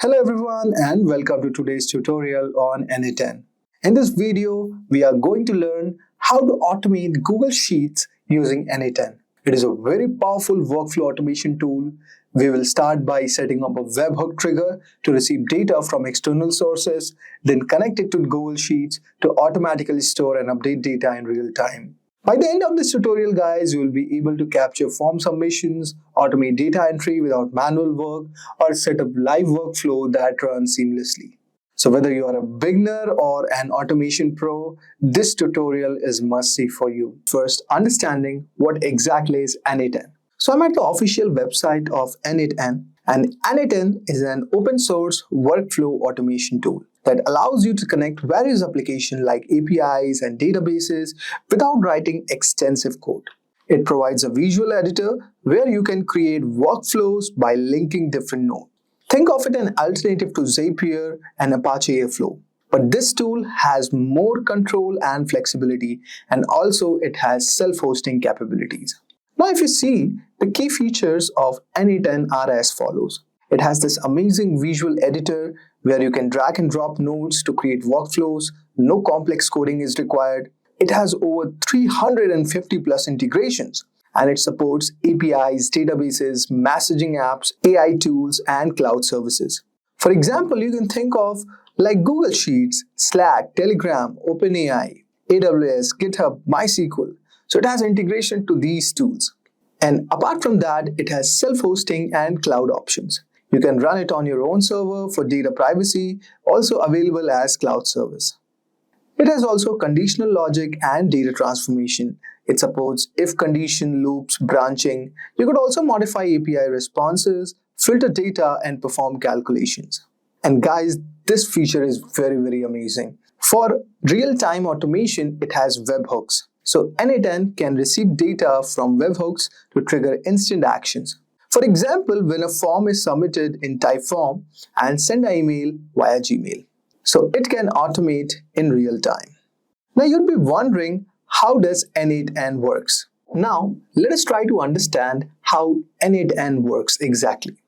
Hello everyone and welcome to today's tutorial on n8n. In this video, we are going to learn how to automate Google Sheets using n8n. It is a very powerful workflow automation tool. We will start by setting up a webhook trigger to receive data from external sources, then connect it to Google Sheets to automatically store and update data in real time. By the end of this tutorial, guys, you will be able to capture form submissions, automate data entry without manual work, or set up live workflow that runs seamlessly. So whether you are a beginner or an automation pro, this tutorial is must-see for you. First, understanding what exactly is n8n. So I'm at the official website of n8n, and n8n is an open source workflow automation tool that allows you to connect various applications like APIs and databases without writing extensive code. It provides a visual editor where you can create workflows by linking different nodes. Think of it an alternative to Zapier and Apache Airflow. But this tool has more control and flexibility, and also it has self-hosting capabilities. Now if you see, the key features of n8n are as follows. It has this amazing visual editor where you can drag and drop nodes to create workflows. No complex coding is required. It has over 350 plus integrations, and it supports APIs, databases, messaging apps, AI tools, and cloud services. For example, you can think of like Google Sheets, Slack, Telegram, OpenAI, AWS, GitHub, MySQL. So it has integration to these tools. And apart from that, it has self-hosting and cloud options. You can run it on your own server for data privacy, also available as cloud service. It has also conditional logic and data transformation. It supports if condition, loops, branching. You could also modify API responses, filter data, and perform calculations. And guys, this feature is very amazing. For real-time automation, it has webhooks. So n8n can receive data from webhooks to trigger instant actions. For example, when a form is submitted in Typeform and send an email via Gmail. So it can automate in real time. Now you'll be wondering, how does n8n works? Now let us try to understand how n8n works exactly.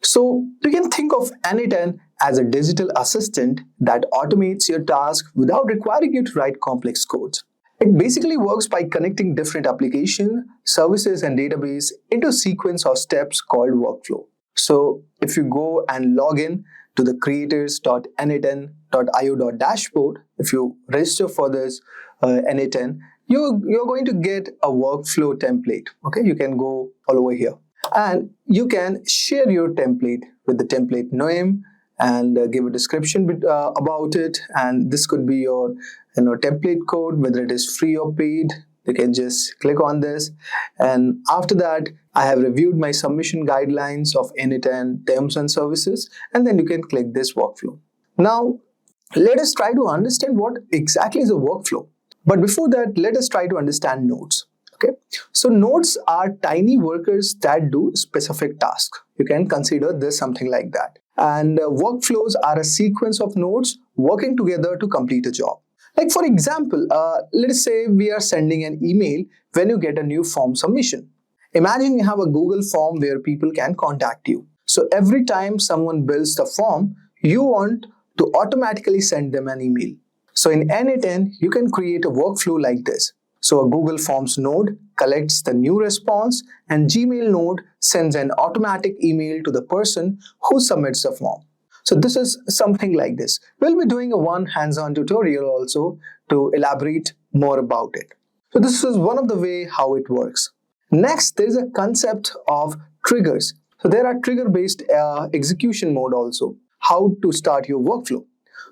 So you can think of n8n as a digital assistant that automates your task without requiring you to write complex codes. It basically works by connecting different applications, services, and database into a sequence of steps called workflow. So if you go and log in to the creators.n8n.io.dashboard, if you register for this n8n, you're going to get a workflow template. Okay, you can go all over here. And you can share your template with the template name and give a description about it. And this could be your template code, whether it is free or paid. You can just click on this, and after that I have reviewed my submission guidelines of n8n terms and services, and then you can click this workflow. Now let us try to understand what exactly is a workflow. But before that, let us try to understand nodes. Okay, so nodes are tiny workers that do specific tasks. You can consider this something like that. And workflows are a sequence of nodes working together to complete a job. Like for example, let us say we are sending an email when you get a new form submission. Imagine you have a Google form where people can contact you. So every time someone builds the form, you want to automatically send them an email. So in n8n, you can create a workflow like this. So a Google Forms node collects the new response, and Gmail node sends an automatic email to the person who submits the form. So this is something like this. We'll be doing a one hands-on tutorial also to elaborate more about it. So this is one of the way how it works. Next, there is a concept of triggers. So there are trigger-based execution mode also, how to start your workflow.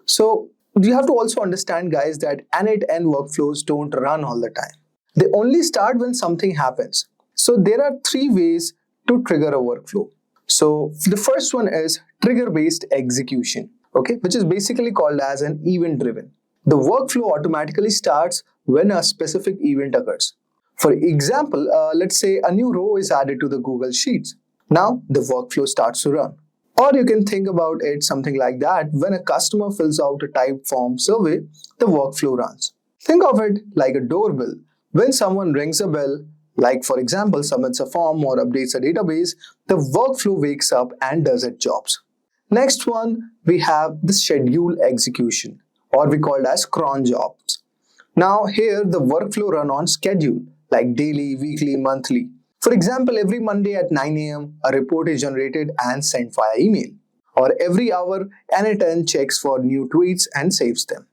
So you have to also understand, guys, that n8n workflows don't run all the time. They only start when something happens. So there are three ways to trigger a workflow. So the first one is trigger-based execution, okay, which is basically called as an event-driven. The workflow automatically starts when a specific event occurs. For example, let's say a new row is added to the Google Sheets. Now the workflow starts to run. Or you can think about it something like that. When a customer fills out a type form survey, the workflow runs. Think of it like a doorbell. When someone rings a bell, like for example submits a form or updates a database, the workflow wakes up and does its jobs. Next one, we have the schedule execution, or we call it as cron jobs. Now here the workflow run on schedule, like daily, weekly, monthly. For example, every Monday at 9 a.m., a report is generated and sent via email. Or every hour, n8n checks for new tweets and saves them.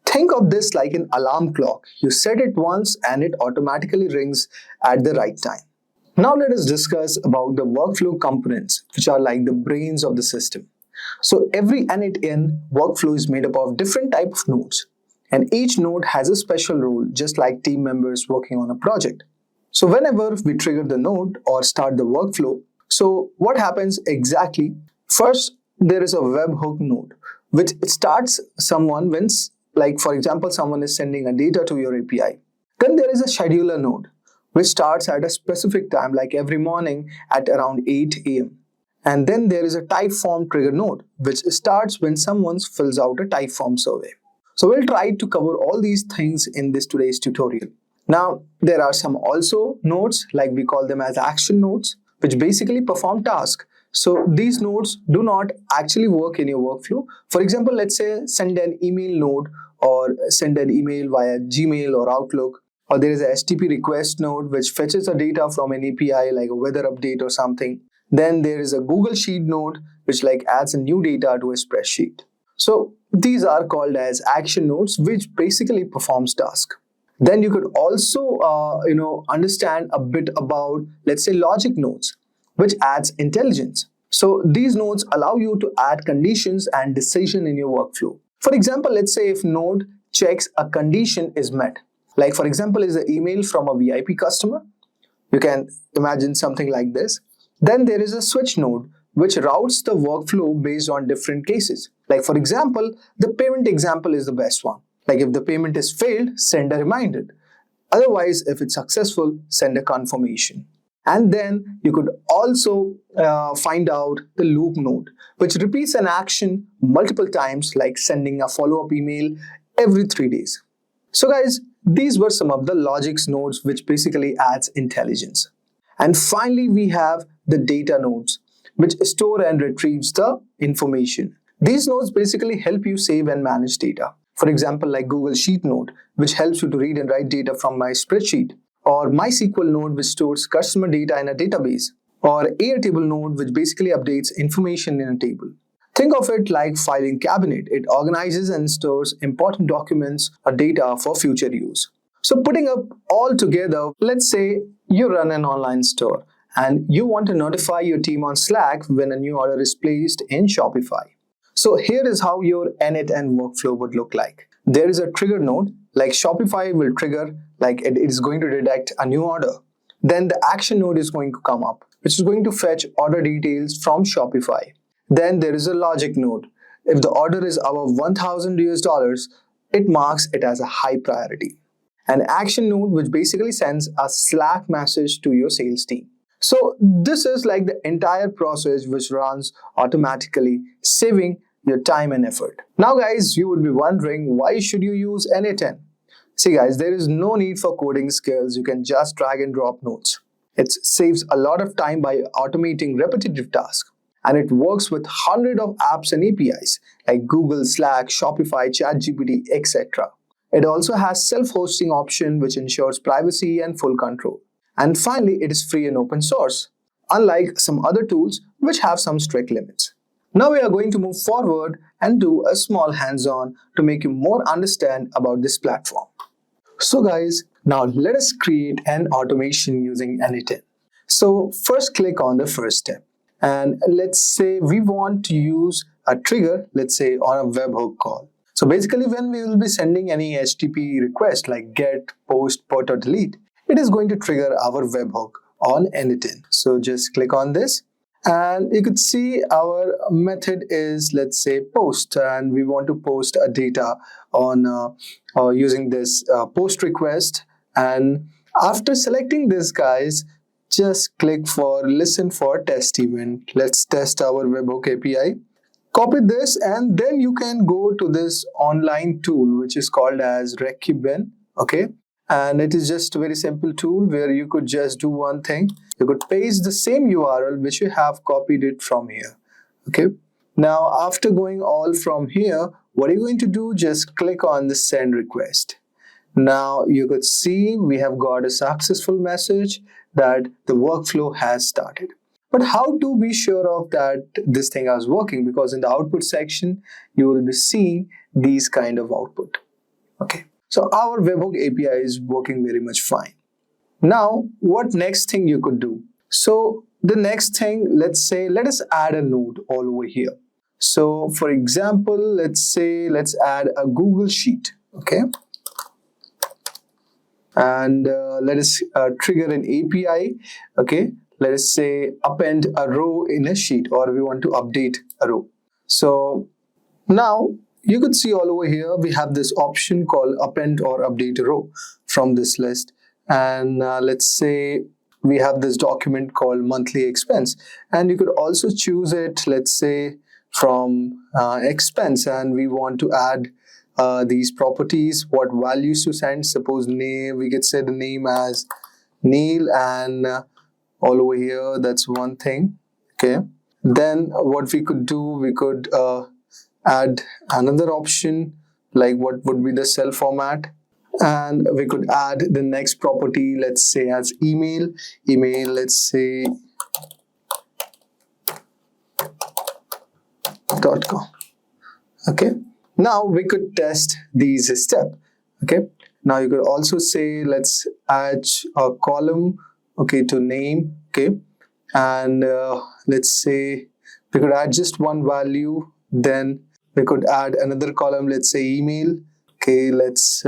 Think of this like an alarm clock. You set it once and it automatically rings at the right time. Now let us discuss about the workflow components, which are like the brains of the system. So every n8n workflow is made up of different type of nodes, and each node has a special role, just like team members working on a project. So whenever we trigger the node or start the workflow, so what happens exactly? First, there is a webhook node, which starts someone when, like for example, someone is sending a data to your API. Then there is a scheduler node, which starts at a specific time, like every morning at around 8 a.m. And then there is a typeform trigger node, which starts when someone fills out a typeform survey. So we'll try to cover all these things in this today's tutorial. Now, there are some also nodes, like we call them as action nodes, which basically perform tasks. So these nodes do not actually work in your workflow. For example, let's say send an email node or send an email via Gmail or Outlook. Or there is a HTTP request node which fetches the data from an API like a weather update or something. Then there is a Google Sheet node which like adds a new data to a spreadsheet. So these are called as action nodes, which basically performs task. Then you could also understand a bit about, let's say, logic nodes, which adds intelligence. So these nodes allow you to add conditions and decision in your workflow. For example, let's say if node checks a condition is met, like for example is an email from a VIP customer, you can imagine something like this. Then there is a switch node which routes the workflow based on different cases. Like for example, the payment example is the best one. Like if the payment is failed, send a reminder. Otherwise, if it's successful, send a confirmation. And then you could also find out the loop node, which repeats an action multiple times, like sending a follow-up email every 3 days. So guys, these were some of the logics nodes which basically adds intelligence. And finally, we have the data nodes, which store and retrieves the information. These nodes basically help you save and manage data. For example, like Google Sheet node, which helps you to read and write data from my spreadsheet, or MySQL node, which stores customer data in a database, or Airtable node, which basically updates information in a table. Think of it like filing cabinet. It organizes and stores important documents or data for future use. So putting up all together, let's say you run an online store and you want to notify your team on Slack when a new order is placed in Shopify. So here is how your n8n workflow would look like. There is a trigger node, like Shopify will trigger, like it is going to detect a new order. Then the action node is going to come up, which is going to fetch order details from Shopify. Then there is a logic node. If the order is above $1,000, it marks it as a high priority. An action node which basically sends a Slack message to your sales team. So this is like the entire process which runs automatically, saving your time and effort. Now guys, you would be wondering, why should you use n8n? See guys, there is no need for coding skills. You can just drag and drop nodes. It saves a lot of time by automating repetitive tasks. And it works with hundreds of apps and APIs like Google, Slack, Shopify, ChatGPT, etc. It also has self-hosting option which ensures privacy and full control. And finally, it is free and open source, unlike some other tools which have some strict limits. Now we are going to move forward and do a small hands-on to make you more understand about this platform. So guys, now let us create an automation using n8n. So first click on the first step. And let's say we want to use a trigger, let's say on a webhook call. So basically when we will be sending any HTTP request like get, post, put or delete, it is going to trigger our webhook on n8n. So just click on this and you could see our method is, let's say, post, and we want to post a data on using this post request. And after selecting this, guys, just click for listen for test event. Let's test our webhook API. Copy this and then you can go to this online tool which is called as Recubin. Okay, and it is just a very simple tool where you could just do one thing. You could paste the same URL which you have copied it from here. Okay, Now, after going all from here, what are you going to do? Just click on the send request. Now you could see we have got a successful message that the workflow has started. But how to be sure of that this thing is working? Because in the output section, you will be seeing these kind of output. Okay, so our Webhook API is working very much fine. Now, what next thing you could do? So the next thing, let us add a node all over here. So for example, let's add a Google Sheet. Okay. And let us trigger an API. Okay, let us say append a row in a sheet, or we want to update a row. So now you could see all over here we have this option called append or update a row from this list. And let's say we have this document called monthly expense, and you could also choose it, let's say from expense, and we want to add these properties, what values to send. Suppose name, we could say the name as Neil, and all over here, that's one thing. Okay, then what we could do, we could add another option like what would be the cell format, and we could add the next property, let's say as email, let's say .com. Okay, now we could test these steps. Okay, now you could also say let's add a column, okay, to name. Okay, and let's say we could add just one value, then we could add another column, let's say email. Okay, let's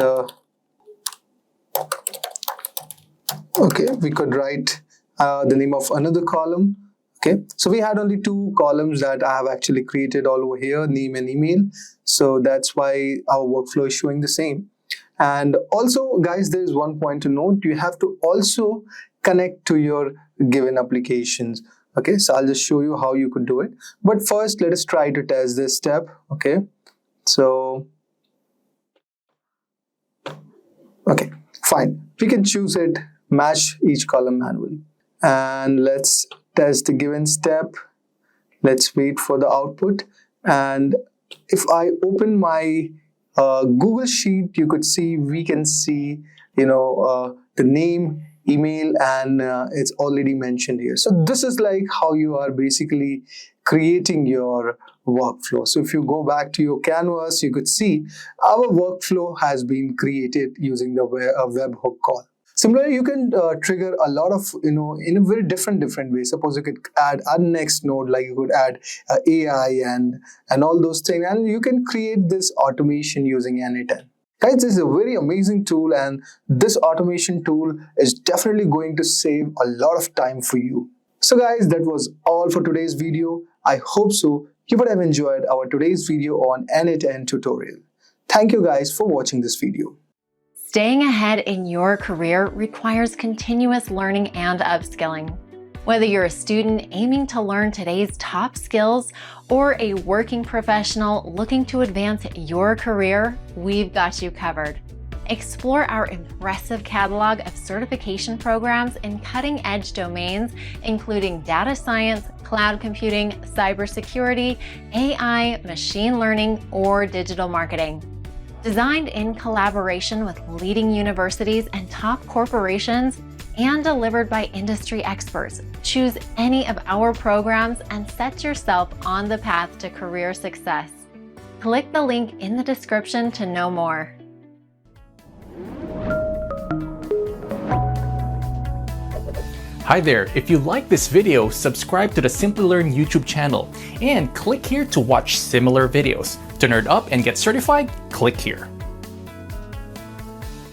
we could write the name of another column. Okay, so we had only two columns that I have actually created all over here, name and email. So that's why our workflow is showing the same. And also, guys, there is one point to note. You have to also connect to your given applications. Okay, so I'll just show you how you could do it. But first, let us try to test this step. Okay, so okay, fine. We can choose it, match each column manually. And let's test the given step. Let's wait for the output. And if I open my Google Sheet, you could see, we can see, the name, email, and it's already mentioned here. So this is like how you are basically creating your workflow. So if you go back to your canvas, you could see our workflow has been created using the webhook call. Similarly, you can trigger a lot of, in a very different ways. Suppose you could add a next node, like you could add AI and all those things, and you can create this automation using n8n. Guys, this is a very amazing tool, and this automation tool is definitely going to save a lot of time for you. So guys, that was all for today's video. I hope so you would have enjoyed our today's video on n8n tutorial. Thank you guys for watching this video. Staying ahead in your career requires continuous learning and upskilling. Whether you're a student aiming to learn today's top skills or a working professional looking to advance your career, we've got you covered. Explore our impressive catalog of certification programs in cutting-edge domains, including data science, cloud computing, cybersecurity, AI, machine learning, or digital marketing. Designed in collaboration with leading universities and top corporations, and delivered by industry experts, choose any of our programs and set yourself on the path to career success. Click the link in the description to know more. Hi there, if you like this video, subscribe to the Simplilearn YouTube channel and click here to watch similar videos. To nerd up and get certified, click here.